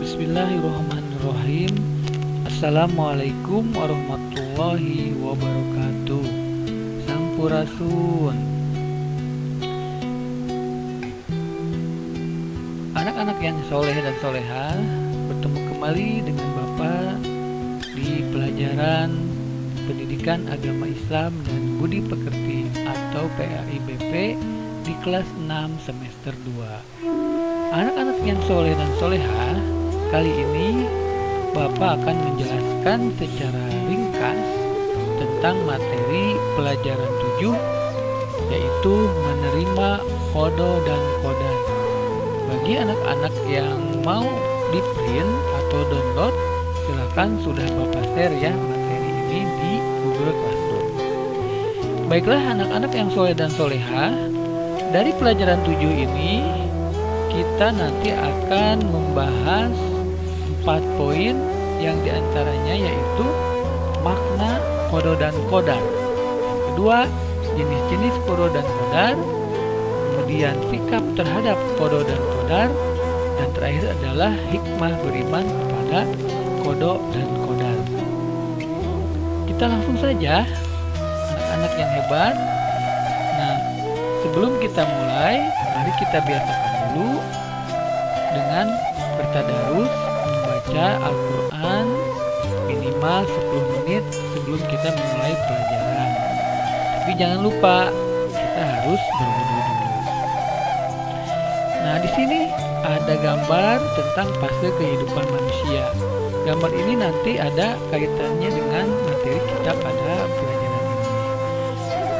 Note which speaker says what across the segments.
Speaker 1: Bismillahirrahmanirrahim. Assalamualaikum warahmatullahi wabarakatuh. Sampurasun. Anak-anak yang soleh dan soleha, bertemu kembali dengan Bapak di pelajaran Pendidikan Agama Islam dan Budi Pekerti atau PAIBP di kelas 6 semester 2. Anak-anak yang soleh dan soleha, kali ini Bapak akan menjelaskan secara ringkas tentang materi pelajaran 7, yaitu menerima kodo dan kodar. Bagi anak-anak yang mau di print atau download, silakan sudah Bapak share ya materi ini di Google Classroom. Baiklah anak-anak yang soleh dan soleha, dari pelajaran 7 ini kita nanti akan membahas 4 poin yang diantaranya yaitu makna kodo dan kodar. Kedua, jenis-jenis kodo dan kodar. Kemudian sikap terhadap kodo dan kodar. Dan terakhir adalah hikmah beriman kepada kodo dan kodar. Kita langsung saja, anak-anak yang hebat. Nah, sebelum kita mulai, mari kita biasakan dulu dengan bertadarus membaca Al-Quran minimal 10 menit sebelum kita memulai pelajaran. Tapi jangan lupa kita harus berwudu dulu. Nah, di sini ada gambar tentang fase kehidupan manusia. Gambar ini nanti ada kaitannya dengan materi kita pada pelajaran ini.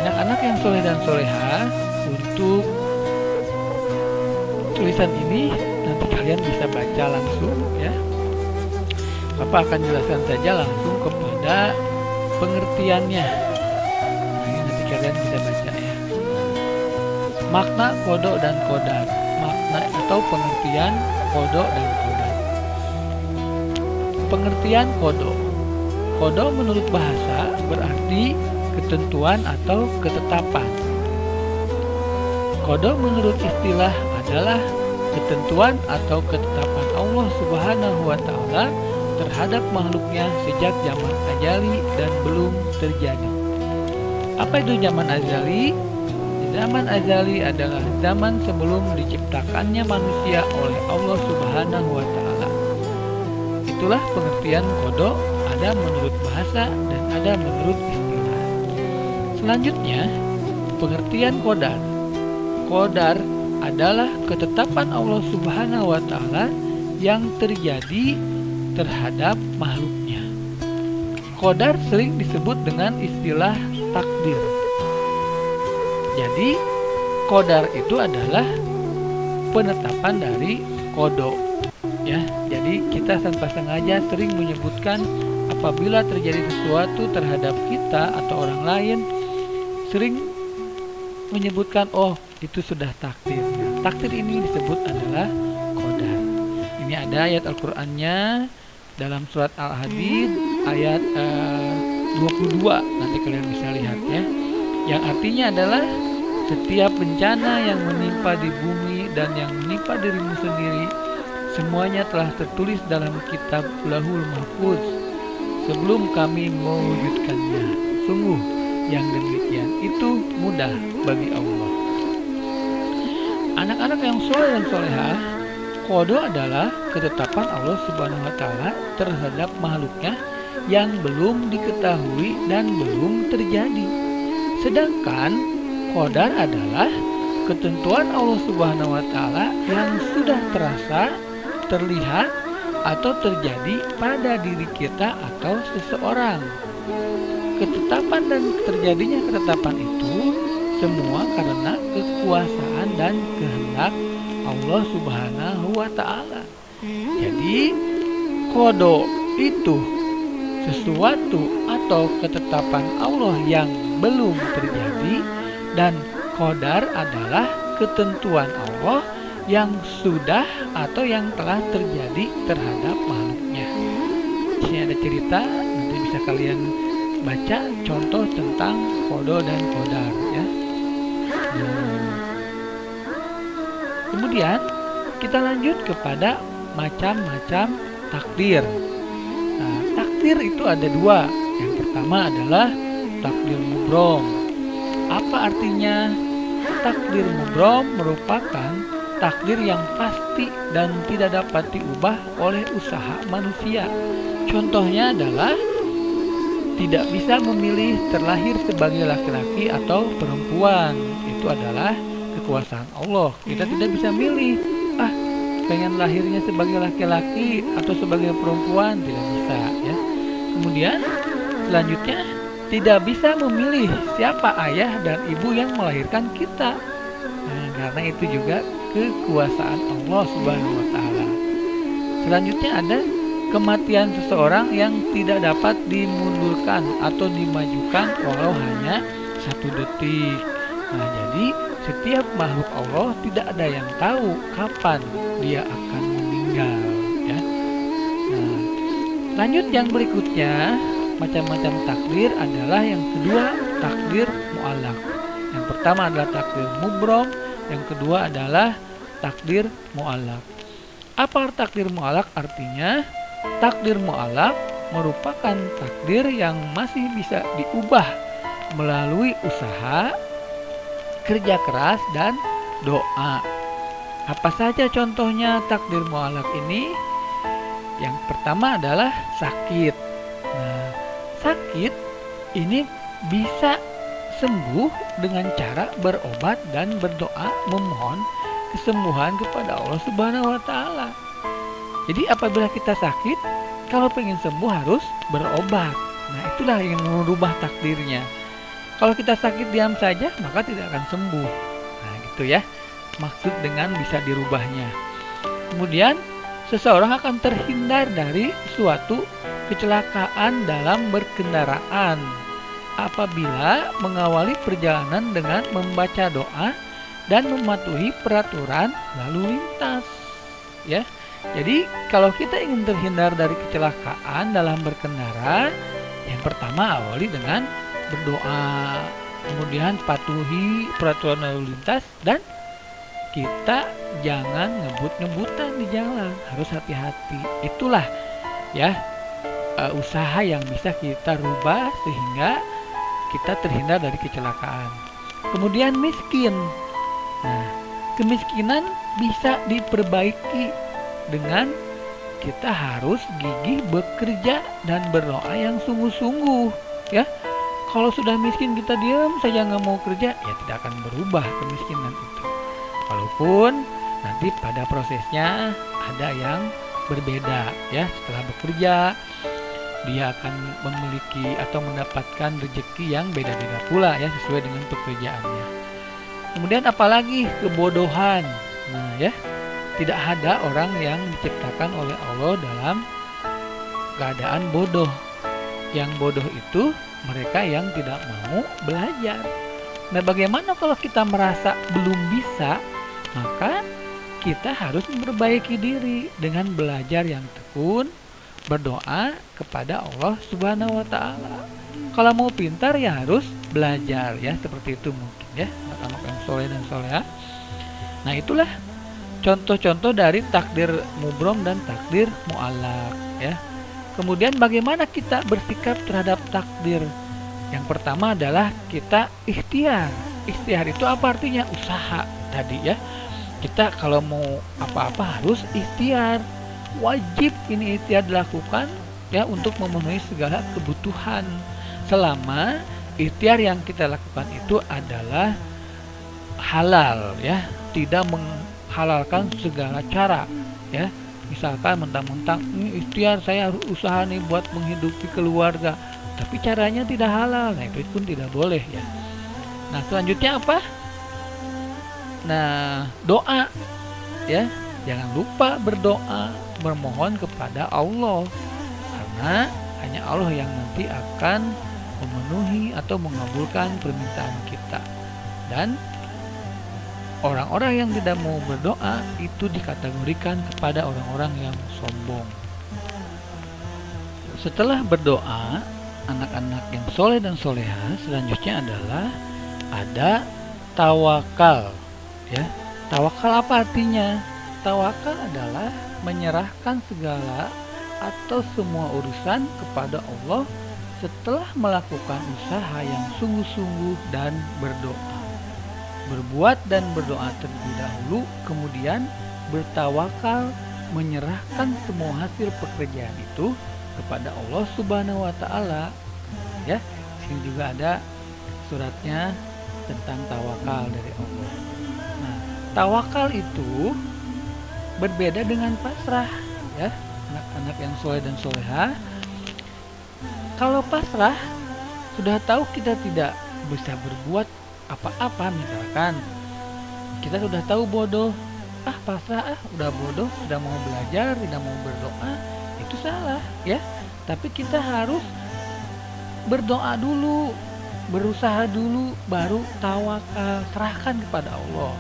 Speaker 1: Anak-anak yang soleh dan soleha, untuk tulisan ini nanti kalian bisa baca langsung ya. Bapak akan jelaskan saja langsung kepada pengertiannya. Nah, ini nanti kalian bisa baca ya. Makna kodo dan kodar. Makna atau pengertian kodo dan kodar. Pengertian kodo. Kodo menurut bahasa berarti ketentuan atau ketetapan. Kodo menurut istilah adalah ketentuan atau ketetapan Allah Subhanahu wa Ta'ala terhadap makhluknya sejak zaman azali dan belum terjadi. Apa itu zaman azali? Zaman azali adalah zaman sebelum diciptakannya manusia oleh Allah Subhanahu wa Ta'ala. Itulah pengertian kodo, ada menurut bahasa dan ada menurut istilah. Selanjutnya, pengertian kodar. Kodar adalah ketetapan Allah Subhanahu wa Ta'ala yang terjadi terhadap makhluknya. Kodar sering disebut dengan istilah takdir. Jadi, kodar itu adalah penetapan dari kodo. Ya, jadi kita tanpa sengaja sering menyebutkan apabila terjadi sesuatu terhadap kita atau orang lain, sering menyebutkan oh itu sudah takdir. Nah, takdir ini disebut adalah kodar. Ini ada ayat Al-Qur'annya dalam surat Al-Hadid ayat 22. Nanti kalian bisa lihat ya. Yang artinya adalah setiap bencana yang menimpa di bumi dan yang menimpa dirimu sendiri, semuanya telah tertulis dalam kitab Lauhul Mahfuz sebelum kami mewujudkannya. Sungguh yang demikian itu mudah bagi Allah. Anak-anak yang soleh dan soleha, kodo adalah ketetapan Allah Subhanahu wa Ta'ala terhadap makhluknya yang belum diketahui dan belum terjadi. Sedangkan kodar adalah ketentuan Allah Subhanahu wa Ta'ala yang sudah terasa, terlihat atau terjadi pada diri kita atau seseorang. Ketetapan dan terjadinya ketetapan itu semua karena kekuasaan dan kehendak Allah Subhanahu wa Ta'ala. Jadi kodo itu sesuatu atau ketetapan Allah yang belum terjadi, dan kodar adalah ketentuan Allah yang sudah atau yang telah terjadi terhadap makhluknya. Di sini ada cerita, nanti bisa kalian baca contoh tentang kodo dan kodar ya. Kemudian kita lanjut kepada macam-macam takdir. Nah, takdir itu ada dua. Yang pertama adalah takdir mubrom. Apa artinya? Takdir mubrom merupakan takdir yang pasti dan tidak dapat diubah oleh usaha manusia. Contohnya adalah tidak bisa memilih terlahir sebagai laki-laki atau perempuan. Itu adalah kekuasaan Allah. Kita tidak bisa milih, pengen lahirnya sebagai laki-laki atau sebagai perempuan, tidak bisa ya. Kemudian selanjutnya tidak bisa memilih siapa ayah dan ibu yang melahirkan kita. Nah, karena itu juga kekuasaan Allah Subhanahu wa taala. Selanjutnya ada kematian seseorang yang tidak dapat dimundurkan atau dimajukan walau hanya 1 detik. Nah, jadi setiap makhluk Allah tidak ada yang tahu kapan dia akan meninggal ya. Nah, lanjut yang berikutnya, macam-macam takdir adalah yang kedua takdir mu'allaq. Yang pertama adalah takdir mubrom, yang kedua adalah takdir mu'allaq. Apa takdir mu'allaq artinya? Takdir mu'allaq merupakan takdir yang masih bisa diubah melalui usaha, kerja keras, dan doa. Apa saja contohnya takdir mu'allaq ini? Yang pertama adalah sakit. Nah, sakit ini bisa sembuh dengan cara berobat dan berdoa memohon kesembuhan kepada Allah Subhanahu wa taala. Jadi apabila kita sakit, kalau pengen sembuh harus berobat. Nah, itulah yang merubah takdirnya. Kalau kita sakit diam saja, maka tidak akan sembuh. Nah, gitu ya. Maksud dengan bisa dirubahnya. Kemudian, seseorang akan terhindar dari suatu kecelakaan dalam berkendaraan apabila mengawali perjalanan dengan membaca doa dan mematuhi peraturan lalu lintas. Ya. Jadi kalau kita ingin terhindar dari kecelakaan dalam berkendara, yang pertama awali dengan berdoa, kemudian patuhi peraturan lalu lintas, dan kita jangan ngebut-ngebutan di jalan, harus hati-hati. Itulah ya usaha yang bisa kita rubah sehingga kita terhindar dari kecelakaan. Kemudian miskin. Nah, kemiskinan bisa diperbaiki dengan kita harus gigih bekerja dan berdoa yang sungguh-sungguh ya. Kalau sudah miskin kita diam saja nggak mau kerja, ya tidak akan berubah kemiskinan itu. Walaupun nanti pada prosesnya ada yang berbeda ya. Setelah bekerja dia akan memiliki atau mendapatkan rezeki yang beda-beda pula ya, sesuai dengan pekerjaannya. Kemudian apalagi kebodohan. Nah ya, tidak ada orang yang diciptakan oleh Allah dalam keadaan bodoh. Yang bodoh itu mereka yang tidak mau belajar. Nah, bagaimana kalau kita merasa belum bisa? Maka kita harus memperbaiki diri dengan belajar yang tekun, berdoa kepada Allah Subhanahu wa taala. Kalau mau pintar ya harus belajar ya, seperti itu mungkin ya, anak-anak yang soleh dan soleha. Nah, itulah contoh-contoh dari takdir mubrom dan takdir mu'allaq ya. Kemudian bagaimana kita bersikap terhadap takdir? Yang pertama adalah kita ikhtiar. Ikhtiar itu apa artinya? Usaha tadi ya. Kita kalau mau apa-apa harus ikhtiar. Wajib ini ikhtiar dilakukan ya untuk memenuhi segala kebutuhan. Selama ikhtiar yang kita lakukan itu adalah halal ya, tidak menghalalkan segala cara ya. Misalkan mentang-mentang ini ikhtiar saya harus usaha nih buat menghidupi keluarga, tapi caranya tidak halal. Nah, itu pun tidak boleh ya. Nah, selanjutnya apa? Nah, doa ya. Jangan lupa berdoa, bermohon kepada Allah. Karena hanya Allah yang nanti akan memenuhi atau mengabulkan permintaan kita. Dan orang-orang yang tidak mau berdoa itu dikategorikan kepada orang-orang yang sombong. Setelah berdoa, anak-anak yang soleh dan soleha selanjutnya adalah ada tawakal. Ya, tawakal apa artinya? Bertawakal adalah menyerahkan segala atau semua urusan kepada Allah setelah melakukan usaha yang sungguh-sungguh dan berdoa. Berbuat dan berdoa terlebih dahulu, kemudian bertawakal, menyerahkan semua hasil pekerjaan itu kepada Allah Subhanahu wa taala. Ya, sini juga ada suratnya tentang tawakal dari Allah. Nah, tawakal itu berbeda dengan pasrah, ya, anak-anak yang soleh dan soleha. Kalau pasrah, sudah tahu kita tidak bisa berbuat apa-apa, misalkan kita sudah tahu bodoh, pasrah, udah bodoh, sudah mau belajar, tidak mau berdoa, itu salah, ya. Tapi kita harus berdoa dulu, berusaha dulu, baru tawakal, serahkan kepada Allah.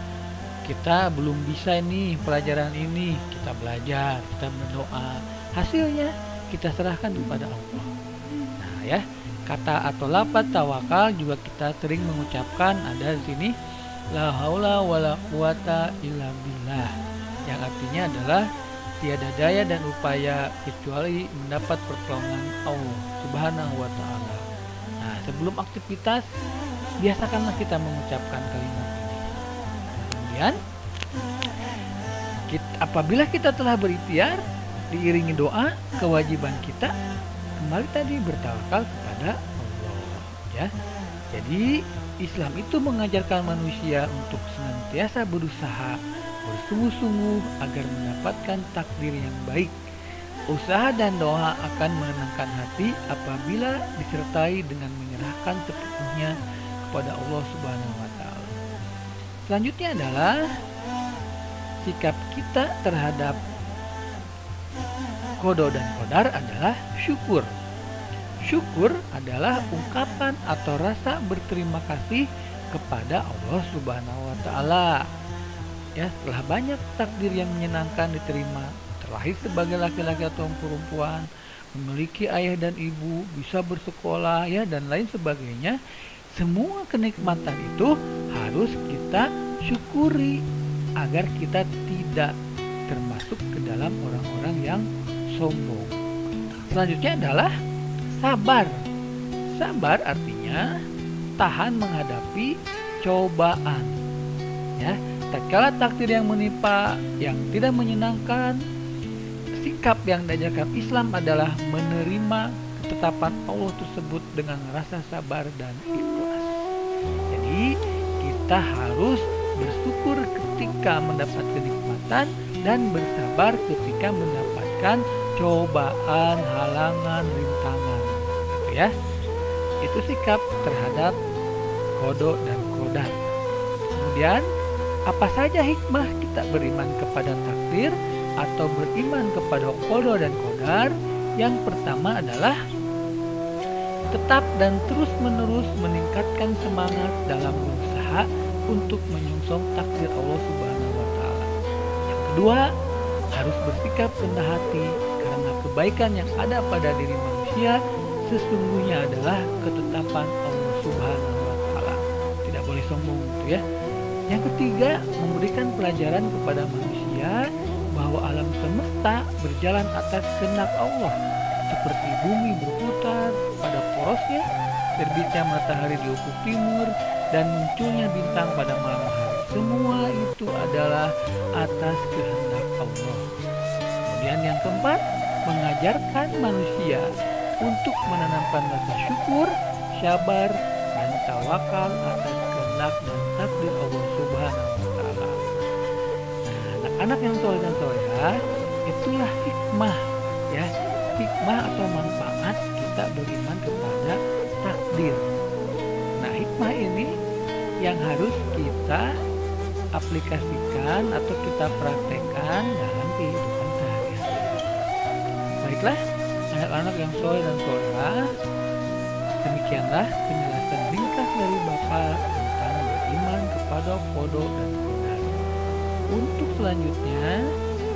Speaker 1: Kita belum bisa nih pelajaran ini, kita belajar, kita berdoa, hasilnya kita serahkan kepada Allah. Nah, ya, kata atau lafaz tawakal juga kita sering mengucapkan, ada di sini la haula wala quwata illa billah, yang artinya adalah tiada daya dan upaya kecuali mendapat pertolongan Allah Subhanahu wa taala. Nah, sebelum aktivitas biasakanlah kita mengucapkan kalimat ini. Kemudian apabila kita telah berikhtiar diiringi doa, kewajiban kita kembali tadi bertawakal kepada Allah, ya. Jadi Islam itu mengajarkan manusia untuk senantiasa berusaha bersungguh-sungguh agar mendapatkan takdir yang baik. Usaha dan doa akan menenangkan hati apabila disertai dengan menyerahkan sepenuhnya kepada Allah Subhanahu wa taala. Selanjutnya adalah sikap kita terhadap qada dan qadar adalah syukur. Syukur adalah ungkapan atau rasa berterima kasih kepada Allah Subhanahu wa taala. Ya, setelah banyak takdir yang menyenangkan diterima, terlahir sebagai laki-laki atau perempuan, memiliki ayah dan ibu, bisa bersekolah, ya, dan lain sebagainya, semua kenikmatan itu harus kita syukuri agar kita tidak termasuk ke dalam orang-orang yang sombong. Selanjutnya adalah sabar. Sabar artinya tahan menghadapi cobaan. Ya, tatkala takdir yang menimpa yang tidak menyenangkan, sikap yang diajarkan Islam adalah menerima ketetapan Allah tersebut dengan rasa sabar dan ikhlas. Jadi kita harus bersyukur ketika mendapat kenikmatan dan bersabar ketika mendapatkan cobaan, halangan, rintangan, gitu ya. Itu sikap terhadap qada dan qadar. Kemudian, apa saja hikmah kita beriman kepada takdir atau beriman kepada qada dan qadar? Yang pertama adalah tetap dan terus-menerus meningkatkan semangat dalam berusaha untuk menyongsong takdir Allah Subhanahu wa taala. Yang kedua, harus bersikap rendah hati karena kebaikan yang ada pada diri manusia sesungguhnya adalah ketetapan Allah Subhanahu wa taala. Tidak boleh sombong, gitu ya. Yang ketiga, memberikan pelajaran kepada manusia bahwa alam semesta berjalan atas kehendak Allah, seperti bumi berputar pada porosnya, terbitnya matahari di ufuk timur, dan munculnya bintang pada malam hari. Semua itu adalah atas kehendak Allah. Kemudian yang keempat, mengajarkan manusia untuk menanamkan rasa syukur, sabar, dan tawakal atas kehendak dan takdir Allah Subhanahu wa taala. Nah, anak-anak yang soleh dan solehah, itulah hikmah, ya, hikmah atau manfaat kita beriman kepada takdir. Nah, hikmah ini yang harus kita aplikasikan atau kita praktekkan dalam kehidupan sehari-hari. Baiklah, anak-anak yang soleh dan solehah, demikianlah penjelasan ringkas dari Bapak tentang beriman kepada qada dan qadar. Untuk selanjutnya,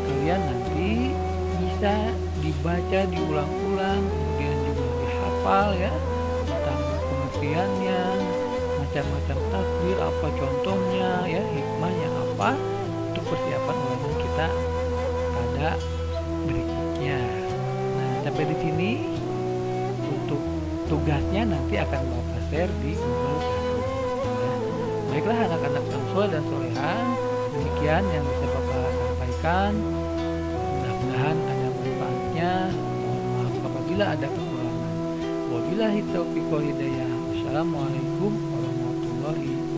Speaker 1: kalian nanti bisa dibaca diulang-ulang, kemudian juga dihafal, ya, tentang pengertiannya, macam-macam takdir apa contohnya, ya, hikmahnya apa, untuk persiapan ulangan kita. kita pada berikutnya. Nah, sampai di sini untuk tugasnya nanti akan Bapak share di Google Classroom. Ya. Baiklah anak-anak yang soleh dan soleha, demikian yang bisa Bapak sampaikan. Mudah-mudahan ada manfaatnya. Mohon maaf apabila ada kekurangan. Wabillahi taufiq wal hidayah. Wassalamualaikum warahmatullahi wabarakatuh.